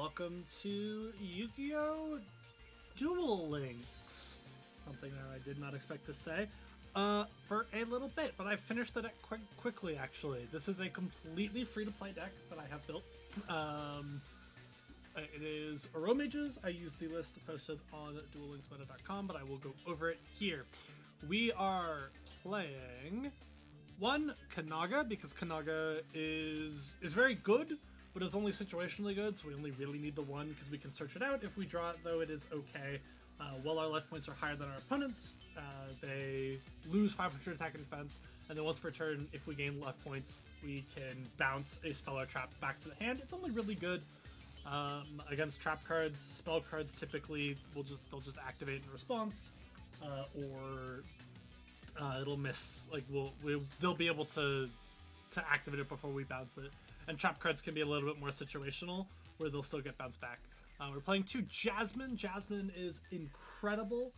welcome to Yu-Gi-Oh! Duel Links. Something that I did not expect to say for a little bit, but I finished the deck quickly, actually. This is a completely free-to-play deck that I have built. It is AROMAGES. I use the list posted on duellinksmeta.com, but I will go over it here. We are playing one, Kanaga, because Kanaga is very good, but it's only situationally good, so we only really need the one because we can search it out. If we draw it, though, it is okay. While our life points are higher than our opponents, they lose 500 attack and defense, and then once per turn, if we gain life points, we can bounce a spell or trap back to the hand. It's only really good against trap cards. Spell cards typically they'll just activate in response, or it'll miss. Like they'll be able to activate it before we bounce it. And trap cards can be a little bit more situational, where they'll still get bounced back. We're playing two Jasmine. Jasmine is incredible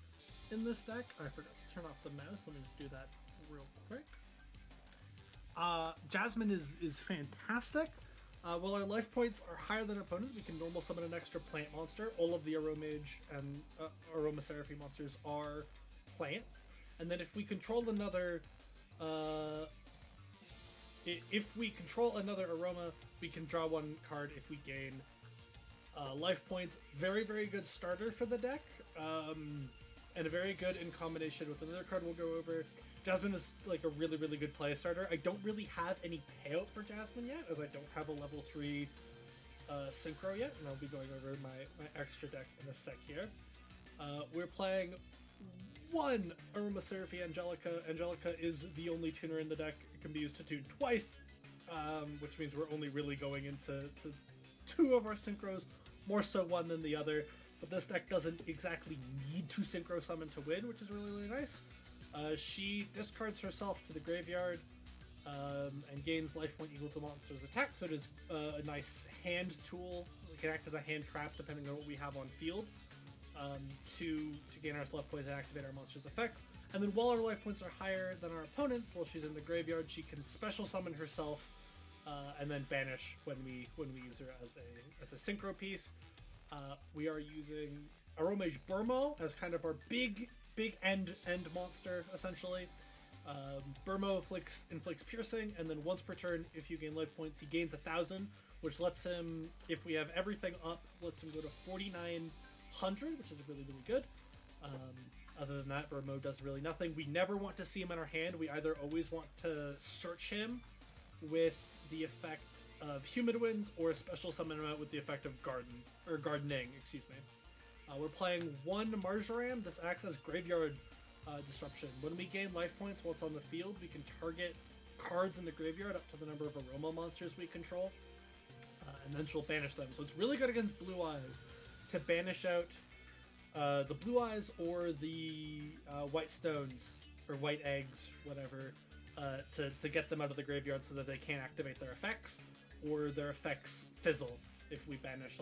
in this deck. I forgot to turn off the mouse. Let me just do that real quick. Jasmine is fantastic. While our life points are higher than our opponents, we can normal summon an extra plant monster. All of the Aromage and Aromatherapy monsters are plants. And then if we control another... if we control another Aroma, we can draw one card if we gain life points. Very, very good starter for the deck. And a very good in combination with another card we'll go over. Jasmine is like a really, really good play starter. I don't really have any payout for Jasmine yet, as I don't have a level 3 synchro yet, and I'll be going over my extra deck in a sec here. We're playing one Aromatherapy Angelica. Angelica is the only tuner in the deck. It can be used to tune twice, which means we're only really going into two of our synchros, more so one than the other. But this deck doesn't exactly need to synchro summon to win, which is really, really nice. She discards herself to the graveyard and gains life point equal to the monster's attack, so it is a nice hand tool. It can act as a hand trap depending on what we have on field to gain our life points and activate our monster's effects. And then while our life points are higher than our opponents, while she's in the graveyard, she can special summon herself and then banish when we use her as a synchro piece. We are using Aromage Burmo as kind of our big end monster, essentially. Burmo inflicts piercing, and then once per turn, if you gain life points, he gains 1,000, which lets him, if we have everything up, lets him go to 4,900, which is really, really good. Other than that, Burmo does really nothing. We never want to see him in our hand. We either always want to search him with the effect of Humid Winds, or special summon him out with the effect of Gardening, excuse me. We're playing one Marjoram. This acts as graveyard disruption. When we gain life points while it's on the field, we can target cards in the graveyard up to the number of Aroma monsters we control, and then she'll banish them. So it's really good against Blue Eyes to banish out the Blue Eyes or the White Stones, or White Eggs, whatever, to get them out of the graveyard so that they can't activate their effects, or their effects fizzle if we banish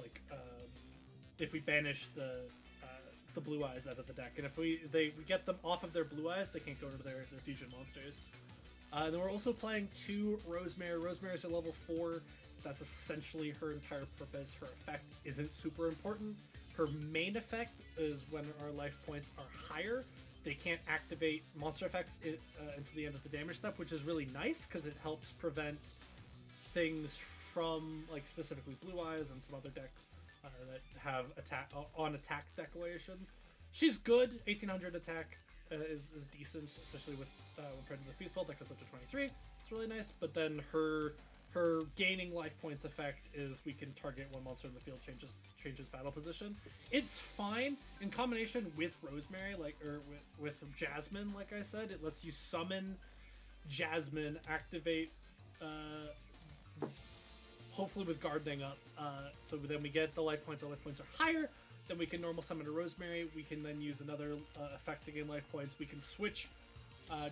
the Blue Eyes out of the deck. And if we get them off of their Blue Eyes, they can't go to their fusion monsters. Then we're also playing two Rosemary. Rosemary is a level 4. That's essentially her entire purpose. Her effect isn't super important. Her main effect is when our life points are higher, they can't activate monster effects until the end of the damage step, which is really nice because it helps prevent things from, like, specifically Blue Eyes and some other decks that have attack declarations. She's good. 1,800 attack is decent, especially with when paired with the Feast Spell that goes up to 23. It's really nice. But then her gaining life points effect is we can target one monster in the field, changes battle position. It's fine in combination with Rosemary, with Jasmine. Like I said, it lets you summon Jasmine, activate. Hopefully with Gardening up, so then we get the life points. Our life points are higher, then we can normal summon a Rosemary. We can then use another effect to gain life points. We can switch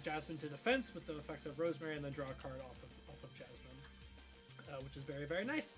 Jasmine to defense with the effect of Rosemary, and then draw a card off of Jasmine, which is very, very nice.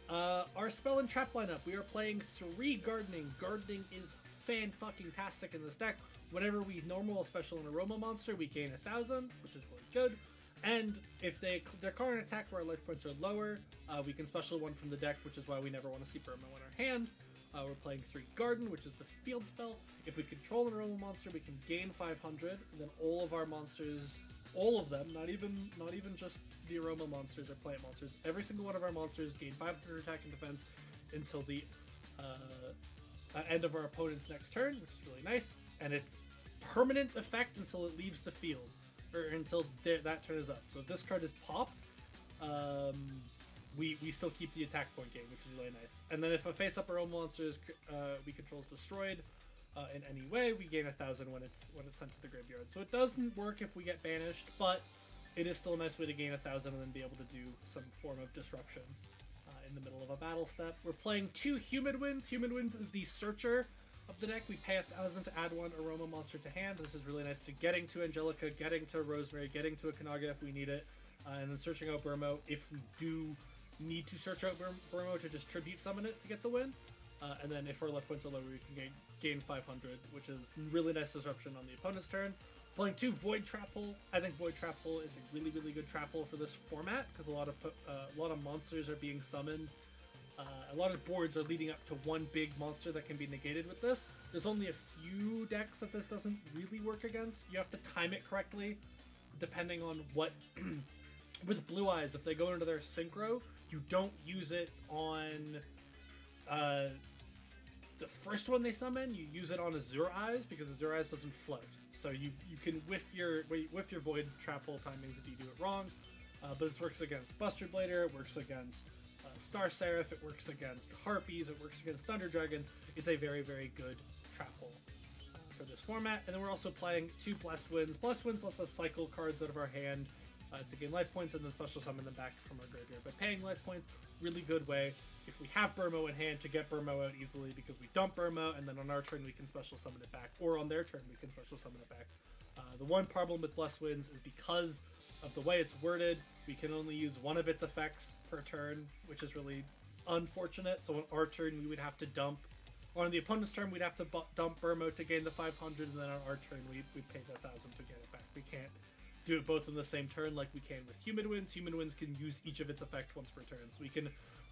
Our spell and trap lineup, we are playing 3 Gardening. Gardening is fan-fucking-tastic in this deck. Whenever we normal, special, and Aroma monster, we gain 1,000, which is really good. And if they declare an attack where our life points are lower, we can special one from the deck, which is why we never want to see Burmo in our hand. We're playing 3 Garden, which is the field spell. If we control an Aroma monster, we can gain 500, and then all of our monsters, all of them, not even just the Aroma monsters or plant monsters, every single one of our monsters gain 500 attack and defense until the end of our opponent's next turn, which is really nice. And it's permanent effect until it leaves the field, or until that turn is up. So if this card is popped, we still keep the attack point gain, which is really nice. And then if a face-up Aroma monster we control is destroyed in any way, we gain 1,000 when it's sent to the graveyard. So it doesn't work if we get banished, but it is still a nice way to gain 1,000 and then be able to do some form of disruption in the middle of a battle step. We're playing 2 Humid Winds. Humid Winds is the searcher of the deck. We pay 1,000 to add 1 Aroma monster to hand. This is really nice to getting to Angelica, getting to Rosemary, getting to a Kanaga if we need it, and then searching out Burmo if we do need to search out Burmo to just tribute summon it to get the win. And then if our life points are lower, we can gain 500, which is really nice disruption on the opponent's turn. Playing 2 Void Trap Hole. I think Void Trap Hole is a really, really good trap hole for this format because a lot of monsters are being summoned. A lot of boards are leading up to one big monster that can be negated with this. There's only a few decks that this doesn't really work against. You have to time it correctly, depending on what... With Blue Eyes, if they go into their Synchro, you don't use it on the first one they summon. You use it on Azure Eyes because Azure Eyes doesn't float. So you can whiff your Void Trap Hole timings if you do it wrong. But this works against Buster Blader, it works against Star Seraph, it works against Harpies, it works against Thunder Dragons. It's a very, very good trap hole for this format. And then we're also playing 2 Blessed Winds. Blessed Winds lets us cycle cards out of our hand to gain life points and then special summon them back from our graveyard by paying life points. Really good way if we have Burmo in hand to get Burmo out easily because we dump Burmo and then on our turn we can special summon it back, or on their turn we can special summon it back. The one problem with Blessed Winds is because of the way it's worded, we can only use one of its effects per turn, which is really unfortunate. So on our turn we would have to dump, or on the opponent's turn we'd have to dump Burmo to gain the 500, and then on our turn we pay the 1,000 to get it back. We can't do it both in the same turn like we can with Humid Winds. Humid Winds can use each of its effect once per turn. So we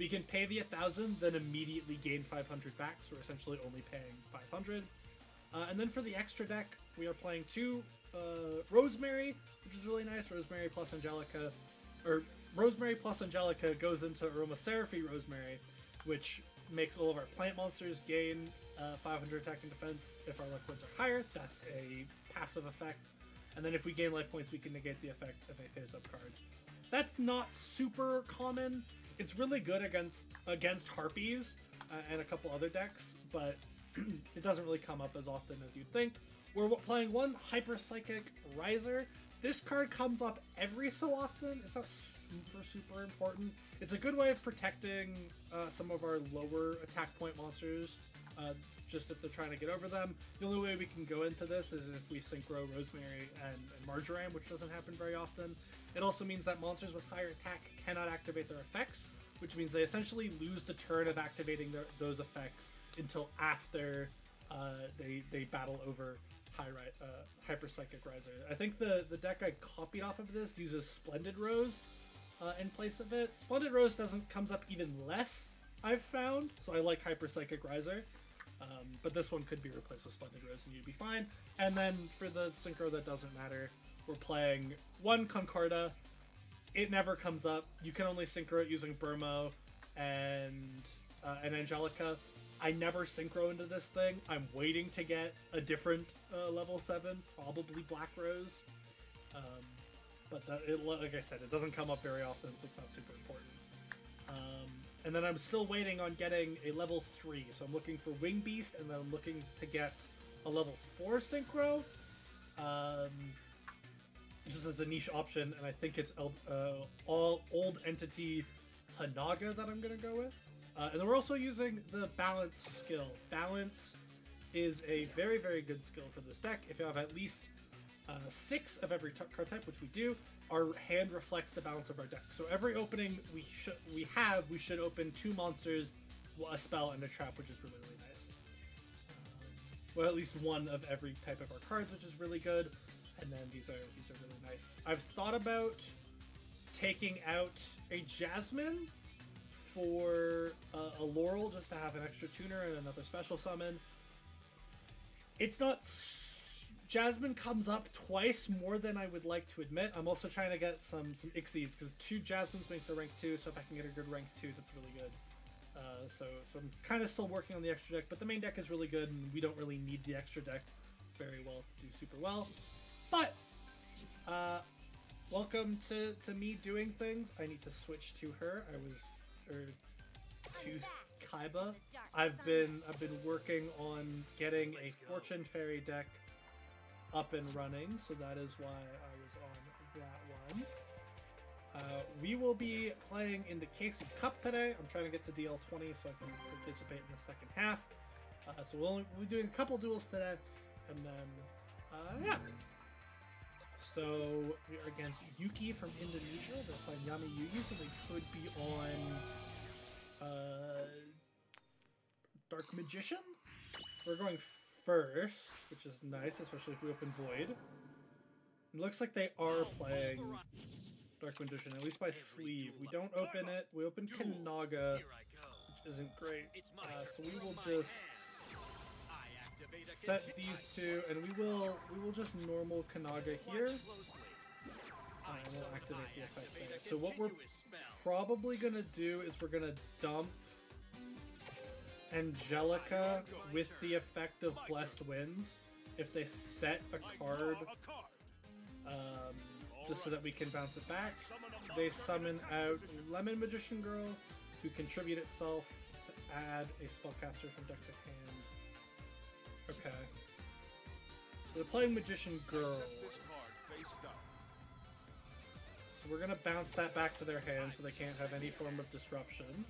can pay the 1,000, then immediately gain 500 back, so we're essentially only paying 500. And then for the extra deck, we are playing 2 Rosemary, which is really nice. Rosemary plus Angelica, or Rosemary plus Angelica goes into Aromaseraphie Rosemary, which makes all of our plant monsters gain 500 attack and defense if our life points are higher. That's a passive effect. And then if we gain life points, we can negate the effect of a face-up card. That's not super common. It's really good against Harpies and a couple other decks, but it doesn't really come up as often as you'd think. We're playing 1 Hyper Psychic Riser. This card comes up every so often. It's not super important. It's a good way of protecting some of our lower attack point monsters, just if they're trying to get over them. The only way we can go into this is if we synchro Rosemary and Marjoram, which doesn't happen very often. It also means that monsters with higher attack cannot activate their effects, which means they essentially lose the turn of activating those effects until after they battle over Hyper Psychic Riser. I think the deck I copied off of this uses Splendid Rose in place of it. Splendid Rose comes up even less, I've found, so I like Hyper Psychic Riser. But this one could be replaced with Splendid Rose and you'd be fine. And then for the synchro that doesn't matter, we're playing 1 Concorda. It never comes up. You can only synchro it using Burmo and Angelica. I never synchro into this thing. I'm waiting to get a different level 7, probably Black Rose. But like I said, it doesn't come up very often, so it's not super important. And then I'm still waiting on getting a level 3. So I'm looking for Wing Beast, and then I'm looking to get a level 4 synchro. Just as a niche option, and I think it's all Old Entity Hanaga that I'm going to go with. And then we're also using the Balance skill. Balance is a very, very good skill for this deck. If you have at least 6 of every card type, which we do, our hand reflects the balance of our deck. So every opening we should open 2 monsters, a spell, and a trap, which is really, really nice. Well, at least 1 of every type of our cards, which is really good. And then these are really nice. I've thought about taking out a Jasmine for a Laurel just to have an extra tuner and another special summon. It's not... Jasmine comes up twice more than I would like to admit. I'm also trying to get some Ixies, because 2 Jasmines makes a rank 2, so if I can get a good rank 2, that's really good. So I'm kind of still working on the extra deck, but the main deck is really good, and we don't really need the extra deck very well to do super well. But, welcome to me doing things. I need to switch to her. To Kaiba. I've been working on getting a Fortune Fairy deck up and running, so that is why I was on that one. We will be playing in the Casey Cup today. I'm trying to get to DL20 so I can participate in the second half. So we'll be doing a couple duels today, and then, yeah. So we are against Yuki from Indonesia. They're playing Yami Yugi, so they could be on Dark Magician. We're going first, which is nice, especially if we open Void. It looks like they are playing Dark Magician, at least by sleeve. We don't open it. We open Kanaga, which isn't great. So we will just set these two, and we will just normal Kanaga here. And we'll activate the effect there. So what we're probably gonna do is we're gonna dump Angelica with the effect of Blessed Winds if they set a card, just so that we can bounce it back. They summon out Lemon Magician Girl, who contribute itself to add a spellcaster from deck to hand. Okay. So they're playing Magician Girl. So we're gonna bounce that back to their hand so they can't have any form of disruption.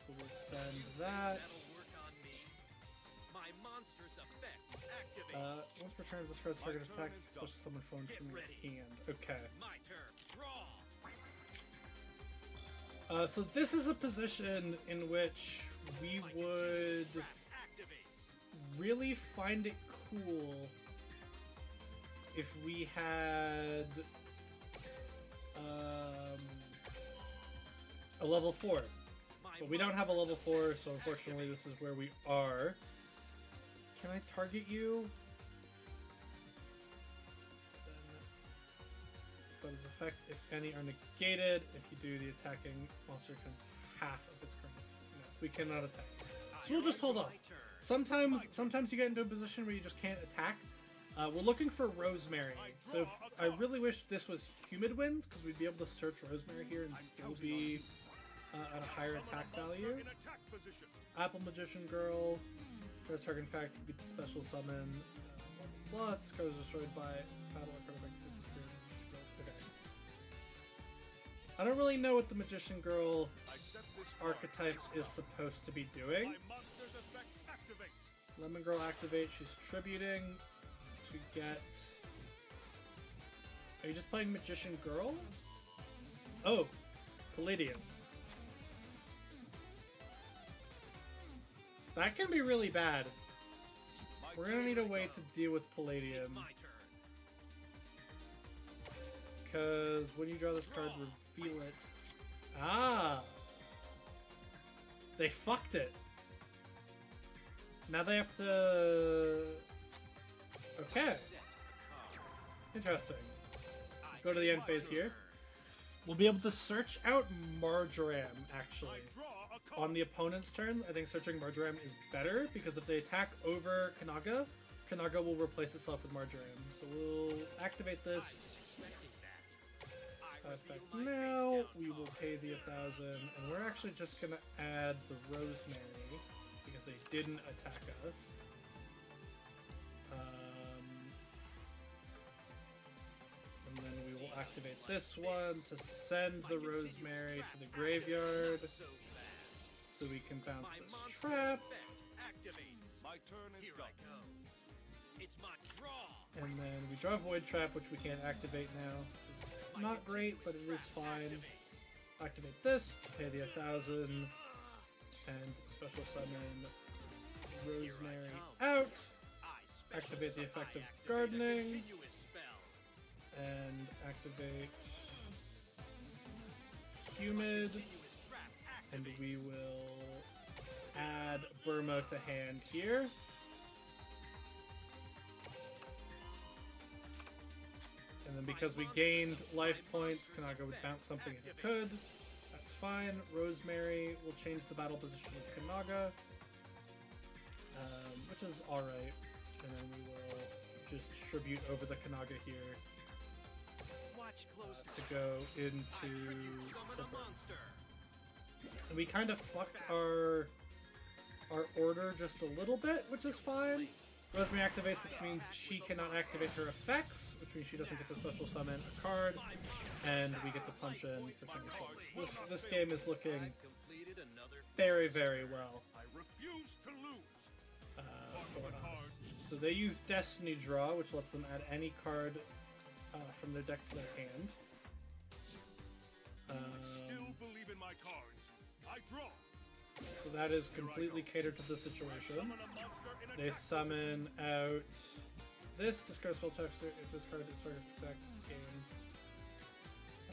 So we'll send that. Once per turn, this card's target attack, special summon phones from your hand. Okay. So this is a position in which we would really find it cool if we had a level 4. But we don't have a level 4, so unfortunately this is where we are. Can I target you? But its effect, if any, are negated. If you do, the attacking monster can half of its current. No, we cannot attack. So we'll just hold off. Sometimes you get into a position where you just can't attack. We're looking for Rosemary. So if, I really wish this was Humid Winds, because we'd be able to search Rosemary here and still be at a higher attack value. Apple Magician Girl. Press target in fact to beat the special summon. Plus, this card is destroyed by battle or card effect. Okay. I don't really know what the Magician Girl archetype is supposed to be doing. Lemon Girl activate. She's tributing to get. Are you just playing Magician Girl? Oh, Palladium. That can be really bad. We're gonna need a way to deal with Palladium. Because when you draw this card, reveal it. Ah! They fucked it. Now they have to... Okay. Interesting. Go to the end phase here. We'll be able to search out Marjoram, actually. On the opponent's turn, I think searching Marjoram is better, because if they attack over Kanaga, Kanaga will replace itself with Marjoram. So we'll activate this. Effect now. We will pay the 1,000, and we're actually just gonna add the Rosemary, because they didn't attack us. And then we will activate this one to send the Rosemary to the graveyard. So we can bounce this trap. And then we draw a Void Trap, which we can't activate now. It's not great, but it is fine. Activate this to pay the 1,000. And special summon Rosemary out. Activate the effect of Gardening. and activate Humid, and we will add Burma to hand here. And then because we gained life points, Kanaga would bounce something if it could. That's fine. Rosemary will change the battle position of Kanaga, which is alright. And then we will just tribute over the Kanaga here to go into and we kind of fucked our order just a little bit, which is fine. Rosemary activates, which means she cannot activate her effects, which means she doesn't get to special summon a card, and we get to punch in for 20 points. This game is looking very, very well for us. So they use Destiny Draw, which lets them add any card from their deck to their hand. Still believe in my cards. I draw. So that is completely catered to the situation. They summon out this, discard spell texture if this card is started to attack game.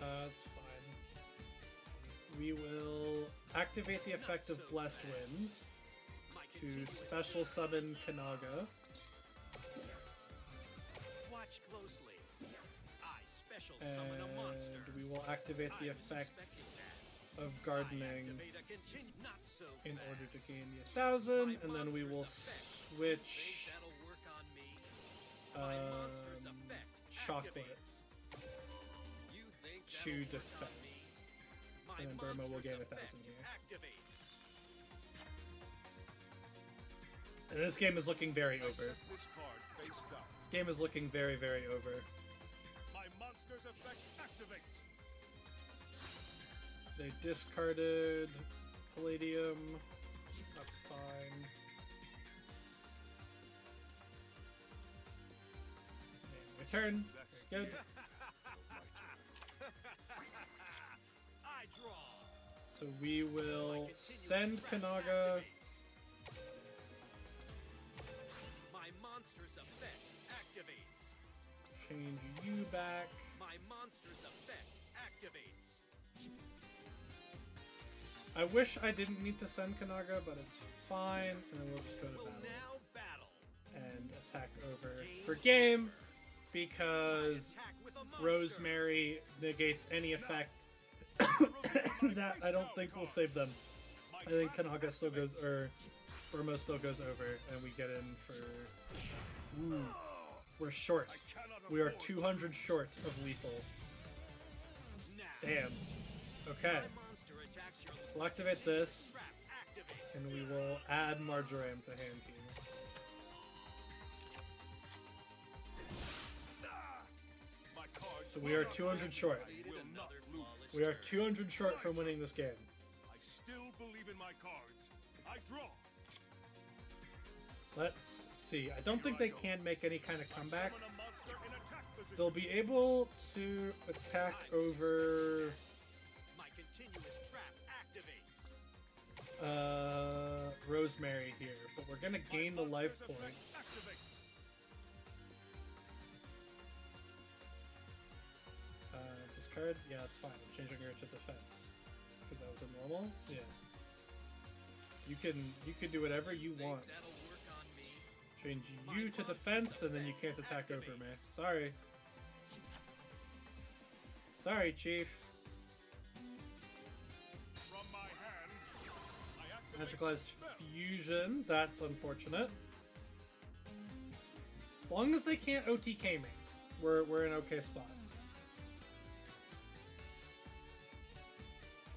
That's fine. We will activate the effect of Blessed Winds to special summon Kanaga. Watch closely. I special summon a monster. And we will activate the effect of Gardening in order to gain the 1,000, and then we will switch Chocolate to defense, and then Burma will gain 1,000 here. And this game is looking very over. This game is looking very, very over. My monster's effect activates. They discarded Palladium. That's fine. My turn. That's good. I draw. So we will send Kanaga. My monster's effect activates. Change you back. My monster's effect activates. I wish I didn't need to send Kanaga, but it's fine. And then we'll just go to battle and attack over for game, because Rosemary negates any effect that I don't think will save them. I think Kanaga still goes, or Burma still goes over, and we get in for... Ooh, we're short. We are 200 short of lethal. Damn. Okay. We'll activate this, and we will add Marjoram to hand here. So we are 200 short. We are 200 short from winning this game. I still believe in my cards. I draw. Let's see. I don't think they can make any kind of comeback. They'll be able to attack over... Rosemary here, but we're gonna gain the life points. Discard? Yeah, it's fine. I'm changing her to defense. Because that was a normal? Yeah. You can do whatever you want. Change you to defense, and then you can't attack over me. Sorry. Sorry, Chief. Magicalized Fusion, that's unfortunate. As long as they can't OTK me, we're in okay spot.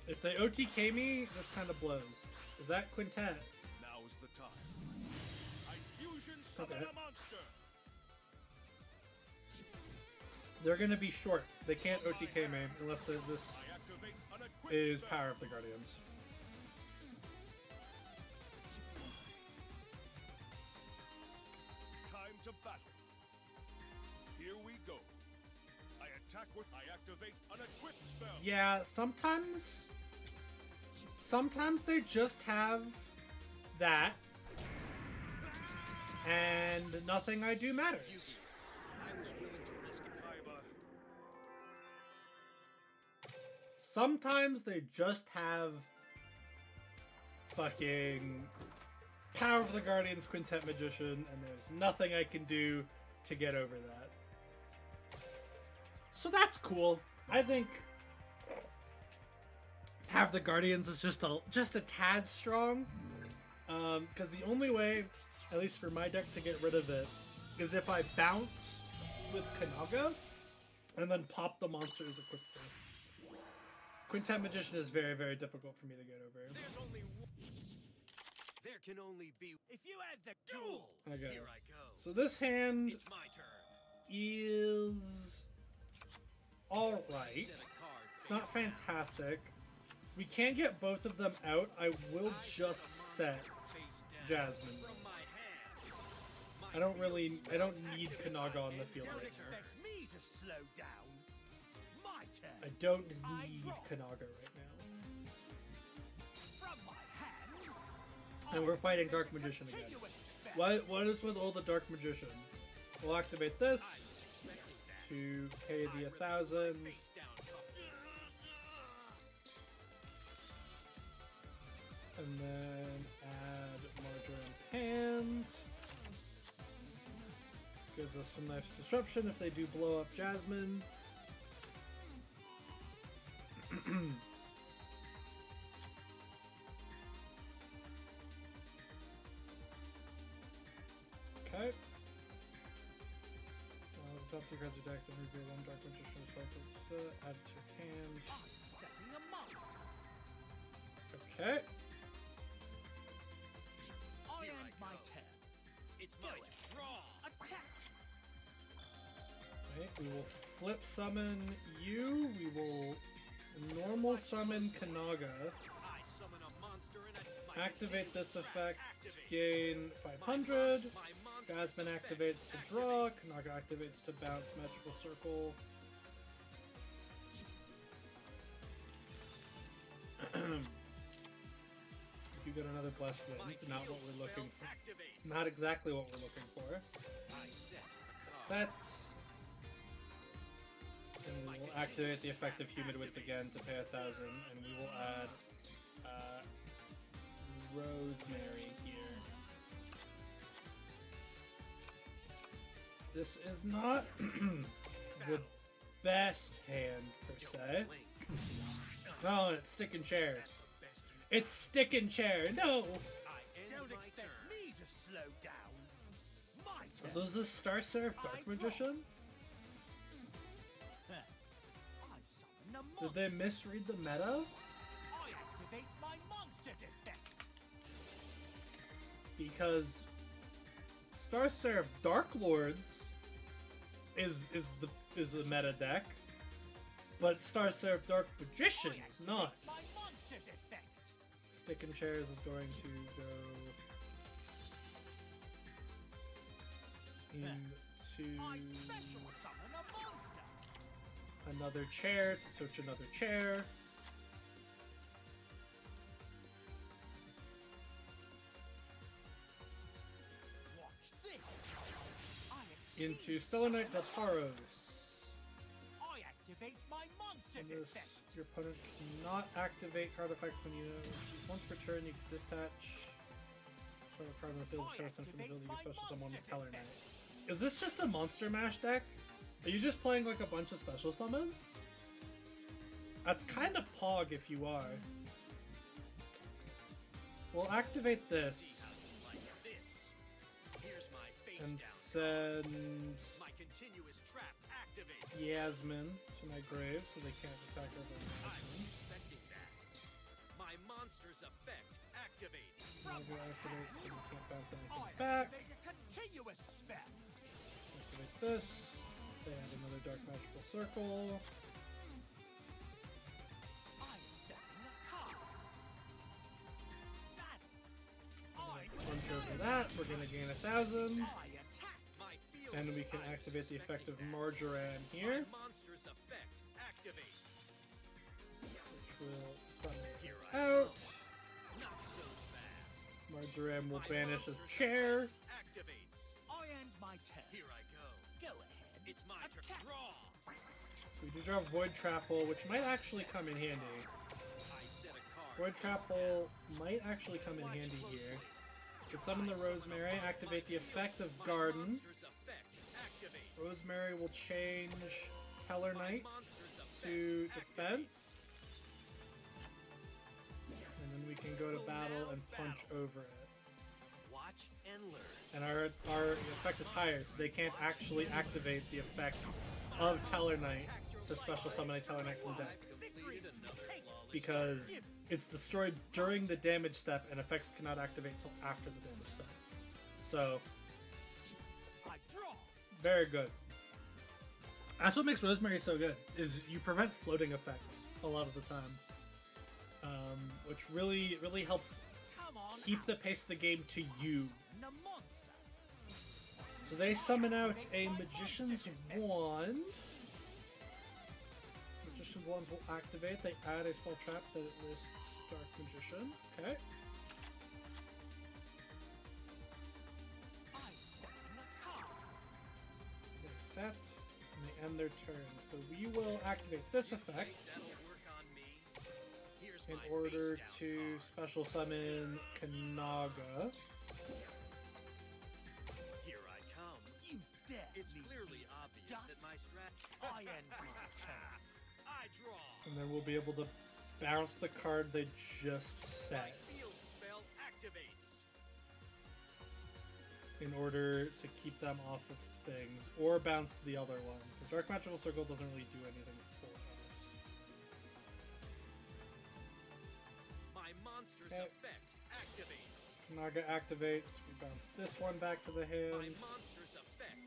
If they OTK me, this kind of blows. Is that Quintet? Now is the time. I fusion summon a monster. They're gonna be short. They can't OTK me unless this is Power of the Guardians. To battle. Here we go. I attack with I activate an equip spell. Yeah, sometimes they just have that, and nothing I do matters. I was willing to risk it. Kaiba, Sometimes they just have fucking Power of the Guardians Quintet Magician, and there's nothing I can do to get over that. So that's cool. I think Power of the Guardians is just a tad strong. Because the only way, at least for my deck, to get rid of it is if I bounce with Kanaga and then pop the monster as a quick turn. Quintet Magician is very, very difficult for me to get over. There's only one. There can only be. If you have the duel, Okay. here I go. So this hand It's my turn. is alright. Set a card. It's not fantastic. We can't get both of them out. I will just set Jasmine. From my hand. I don't need Kanaga on the field Don't right expect now. me to slow down. My turn. I don't need Kanaga right now. From my hand. And we're fighting Dark Magician again. What is with all the Dark Magician? We'll activate this to pay the 1,000. And then add Marjorie's hands. Gives us some nice disruption if they do blow up Jasmine. Okay. Top two cards are decked and reveal one Dark Magician as well as add to your hand. Setting a monster. Okay. I end my turn. It's my draw. Attack. Right, we will flip summon you. We will normal summon Kanaga. I summon a monster and Activate this effect, gain 500. Jasmine activates to draw. Kanaga activates to bounce Magical Circle. You get another Blessed Winds. Not what we're looking for. Not exactly what we're looking for. Set. And we will activate the effect of Humid Wits again to pay 1,000, and we will add Rosemary here. This is not the best hand per se. Oh, it's stick and chair. It's stick and chair. No. Don't expect me to slow down. My turn. So is this Star Seraph Dark Magician? I summon a Did monster. they misread the meta? I activate my monster's effect. Because Star Seraph Dark Lords is the meta deck, but Star Seraph Dark Magician is not. My monster's effect. Stick and Chairs is going to go into I special summon a monster. another chair to search another chair. Watch this. I exceed Into Stellar Knight Deltaros. I activate my monster's This, effect. your opponent cannot activate card effects when you once per turn you can dispatch. Show a card on the field, discard sent from the field, you can special summon with Stellar Knight. Is this just a Monster Mash deck? Are you just playing like a bunch of special summons? That's kind of pog if you are. We'll activate this Like this. Here's my face and down. send My continuous trap activates. Yasmin to my grave so they can't attack over I was Yasmin. expecting that. My monster's effect activates. Naga activates so we can't bounce anything I back. activate a continuous spell. Activate this. They add another Dark Magical Circle. I'm setting a card. Punch over that. We're gonna gain 1,000. I attack. My field And we can I was activate the effect of expecting that. Marjoram here, My monster's effect activates. which will summon Here her I out. Not so fast. Marjoram will My banish his monster's chair. effect activates. I end my turn. Here I go. Go ahead. It's my turn. Draw. So We do draw Void Trap Hole, which might actually come in handy. Void Trap Hole might actually come in handy here. We summon the Rosemary, activate the effect of Garden. Rosemary will change Teller Knight to defense. And then we can go to battle and punch over it. Watch and learn. And our effect is higher, so they can't actually activate the effect of Teller Knight to special summon a Teller Knight from the deck. Because it's destroyed during the damage step, and effects cannot activate until after the damage step. So, very good. That's what makes Rosemary so good, is you prevent floating effects a lot of the time. Which really helps keep the pace of the game to you. So they summon out a Magician's Wand. Magician's Wands will activate. They add a spell trap that lists Dark Magician. Okay. They set, and they end their turn. So we will activate this effect in order to special summon Kanaga. Here I come. You dare. It's clearly obvious that my I end my turn. I draw. And then we'll be able to bounce the card they just set. My field spell activates. In order to keep them off of things, or bounce the other one. Because Dark Magical Circle doesn't really do anything for us. My monster's effect activates. Kanaga activates. We bounce this one back to the My hand. monster's effect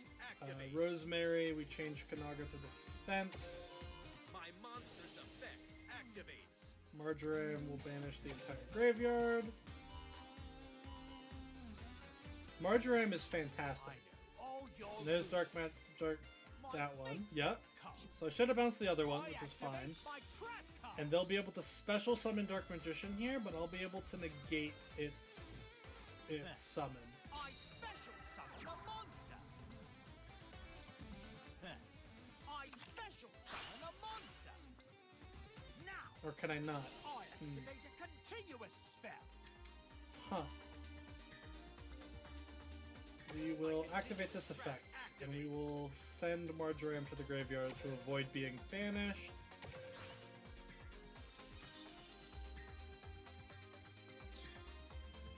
activates. Rosemary, we change Kanaga to defense. My monster's effect activates. Marjoram will banish the entire graveyard. Marjoram is fantastic. There's Dark that one. Yep. So I should have bounced the other one, which is fine. And they'll be able to special summon Dark Magician here, but I'll be able to negate its summon. I special summon a monster. I special summon a monster. Now. Or can I not? I activate a continuous spell. Huh. We will activate this effect, and we will send Marjoram to the graveyard to avoid being banished.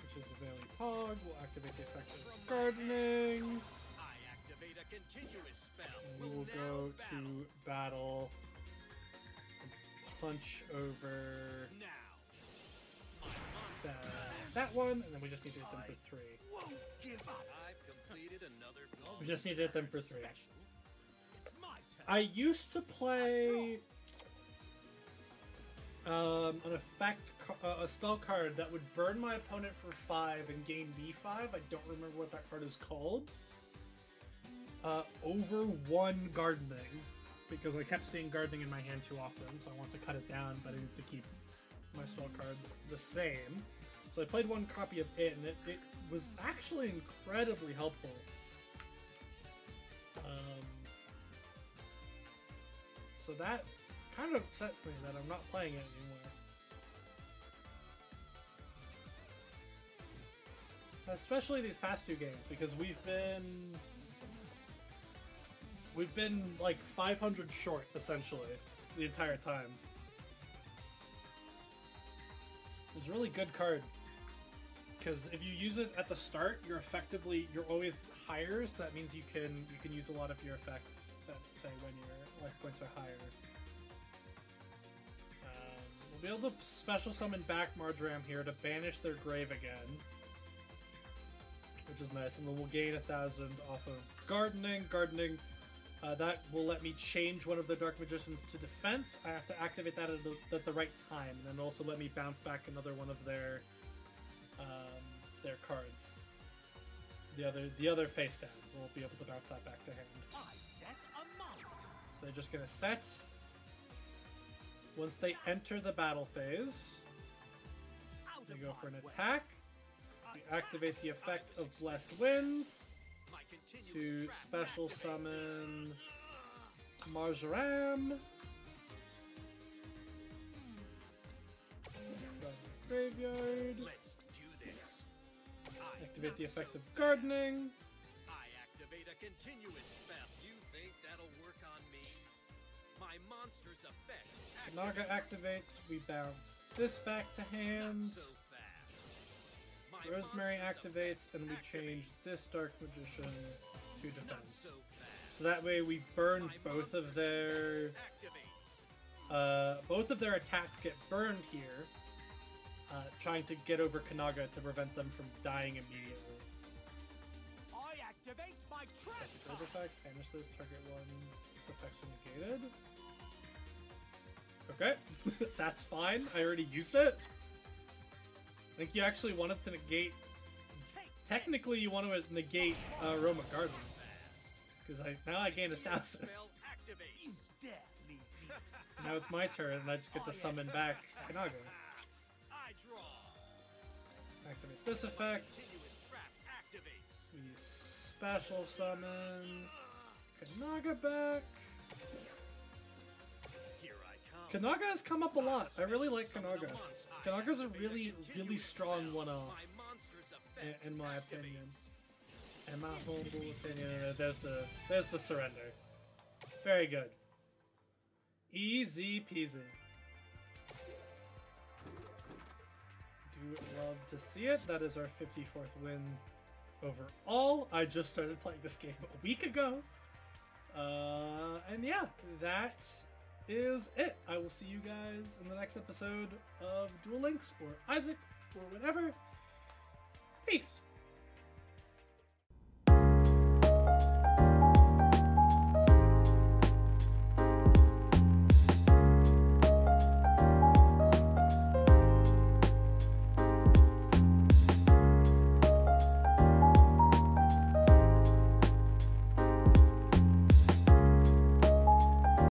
Which is a Valley Pog. We'll activate the effect of Gardening. I activate a continuous spell. And we will go to battle and punch over Now. that one, and then we just need to hit them for 3. Won't give up. I've completed another We just need to hit them for 3. It's my turn. I used to play an effect, a spell card that would burn my opponent for 5 and gain B5. I don't remember what that card is called. Over 1 Gardening, because I kept seeing Gardening in my hand too often, so I want to cut it down, but I need to keep my spell cards the same. So I played 1 copy of it, and it was actually incredibly helpful. So that kind of upsets me that I'm not playing it anymore. Especially these past 2 games, because we've been like 500 short, essentially, the entire time. It's a really good card. Because if you use it at the start, you're always higher, so that means you can use a lot of your effects that say when your life points are higher. We'll be able to special summon back Marjoram here to banish their grave again, which is nice, and then we'll gain 1,000 off of Gardening. That will let me change one of the Dark Magicians to defense. I have to activate that at the right time, and then also let me bounce back another one of their cards. The other face down. We'll be able to bounce that back to hand. I set a monster. So they're just gonna set. Once they enter the battle phase, they go for an attack. We activate the effect of Blessed Winds to special summon Marjoram. Graveyard. Let's do this. Activate the effect of gardening. I activate a continuous spell. You think that'll work on me? My monster's effect. Kanaga activates. We bounce this back to hand. Not so fast. My Rosemary monster's activates, effect and we change activates. this Dark Magician to Not defense. so fast. So that way we burn My both of monster's their effect activates. both of their attacks get burned here, trying to get over Kanaga to prevent them from dying immediately. I activate my trap Second card. effect, banish this, target one, its effects are negated. Okay, that's fine. I already used it. I think you actually wanted to negate. Take Technically, you want to negate Roma Garden. Because now I gain 1,000. Spell activates. You dare leave me. Now it's my turn, and I just get to summon back Kanaga. I draw. Activate this effect. Continuous trap activates. We special summon Kanaga back. Here I come. Kanaga has come up a lot. I really like Kanaga. Kanaga's a really, really strong one-off, My monster's effect in my activates. opinion. In my humble opinion, there's the surrender. Very good. Easy peasy. Do love to see it. That is our 54th win overall. I just started playing this game a week ago. And yeah, that is it. I will see you guys in the next episode of Duel Links or Isaac or whatever. Peace.